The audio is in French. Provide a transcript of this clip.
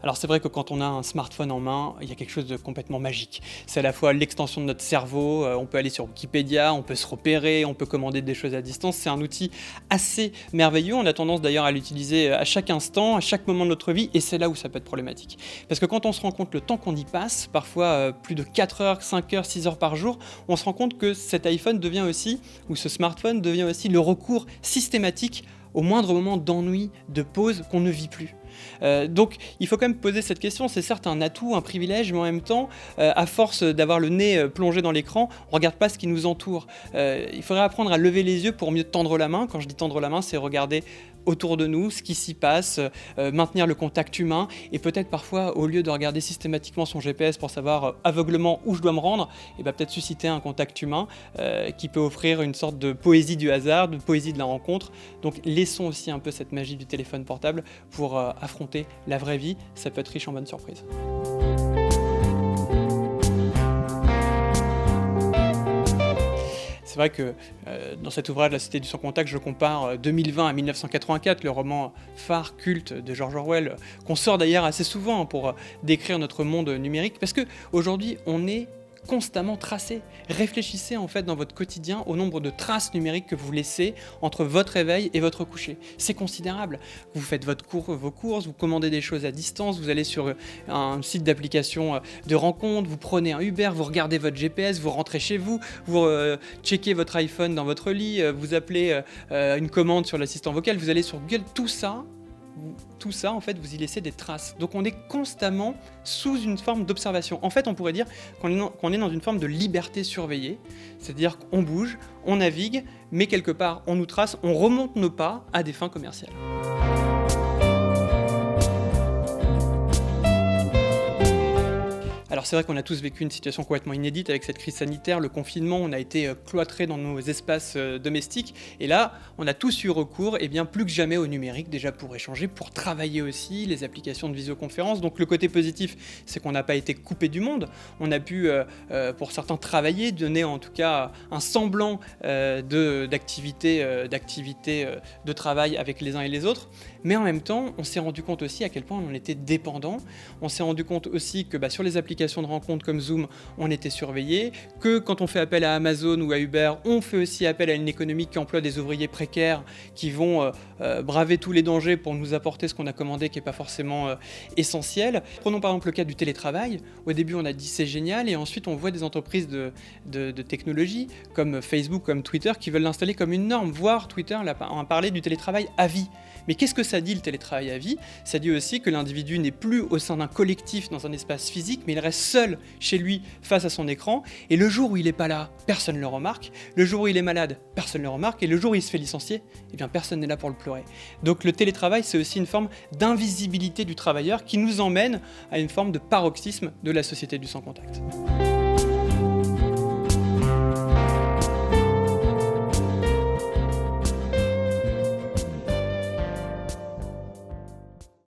Alors c'est vrai que quand on a un smartphone en main, il y a quelque chose de complètement magique. C'est à la fois l'extension de notre cerveau, on peut aller sur Wikipédia, on peut se repérer, on peut commander des choses à distance. C'est un outil assez merveilleux. On a tendance d'ailleurs à l'utiliser à chaque instant, à chaque moment de notre vie, et c'est là où ça peut être problématique. Parce que quand on se rend compte le temps qu'on y passe, parfois plus de 4 heures, 5 heures, 6 heures par jour, on se rend compte que cet iPhone devient aussi, ou ce smartphone devient aussi le recours systématique au moindre moment d'ennui, de pause qu'on ne vit plus. Donc il faut quand même poser cette question, c'est certes un atout, un privilège, mais en même temps, à force d'avoir le nez plongé dans l'écran, on ne regarde pas ce qui nous entoure. Il faudrait apprendre à lever les yeux pour mieux tendre la main. Quand je dis tendre la main, c'est regarder autour de nous, ce qui s'y passe, maintenir le contact humain, et peut-être parfois, au lieu de regarder systématiquement son GPS pour savoir aveuglement où je dois me rendre, et peut-être susciter un contact humain qui peut offrir une sorte de poésie du hasard, de poésie de la rencontre. Donc laissons aussi un peu cette magie du téléphone portable pour affronter la vraie vie, ça peut être riche en bonnes surprises. C'est vrai que dans cet ouvrage, La Cité du sans contact, je compare 2020 à 1984, le roman phare culte de George Orwell, qu'on sort d'ailleurs assez souvent pour décrire notre monde numérique, parce qu'aujourd'hui, on est constamment tracé. Réfléchissez en fait dans votre quotidien au nombre de traces numériques que vous laissez entre votre réveil et votre coucher. C'est considérable. Vous faites vos courses, vous commandez des choses à distance, vous allez sur un site d'application de rencontre, vous prenez un Uber, vous regardez votre GPS, vous rentrez chez vous, vous checkez votre iPhone dans votre lit, vous appelez une commande sur l'assistant vocal, vous allez sur Google, tout ça, en fait, vous y laissez des traces. Donc on est constamment sous une forme d'observation. En fait, on pourrait dire qu'on est dans une forme de liberté surveillée, c'est-à-dire qu'on bouge, on navigue, mais quelque part, on nous trace, on remonte nos pas à des fins commerciales. Alors c'est vrai qu'on a tous vécu une situation complètement inédite avec cette crise sanitaire, le confinement, on a été cloîtrés dans nos espaces domestiques, et là, on a tous eu recours, plus que jamais au numérique, déjà pour échanger, pour travailler aussi, les applications de visioconférence. Donc le côté positif, c'est qu'on n'a pas été coupé du monde, on a pu, pour certains, travailler, donner en tout cas un semblant d'activité de travail avec les uns et les autres, mais en même temps, on s'est rendu compte aussi à quel point on était dépendant, on s'est rendu compte aussi que sur les applications de rencontres comme Zoom, on était surveillé, que quand on fait appel à Amazon ou à Uber, on fait aussi appel à une économie qui emploie des ouvriers précaires qui vont braver tous les dangers pour nous apporter ce qu'on a commandé qui n'est pas forcément essentiel. Prenons par exemple le cas du télétravail. Au début, on a dit c'est génial, et ensuite on voit des entreprises de technologie comme Facebook, comme Twitter, qui veulent l'installer comme une norme, voire Twitter a parlé du télétravail à vie. Mais qu'est-ce que ça dit, le télétravail à vie ? Ça dit aussi que l'individu n'est plus au sein d'un collectif dans un espace physique, mais il reste seul chez lui face à son écran, et le jour où il n'est pas là, personne ne le remarque, le jour où il est malade, personne ne le remarque, et le jour où il se fait licencier, personne n'est là pour le pleurer. Donc le télétravail, c'est aussi une forme d'invisibilité du travailleur qui nous emmène à une forme de paroxysme de la société du sans contact.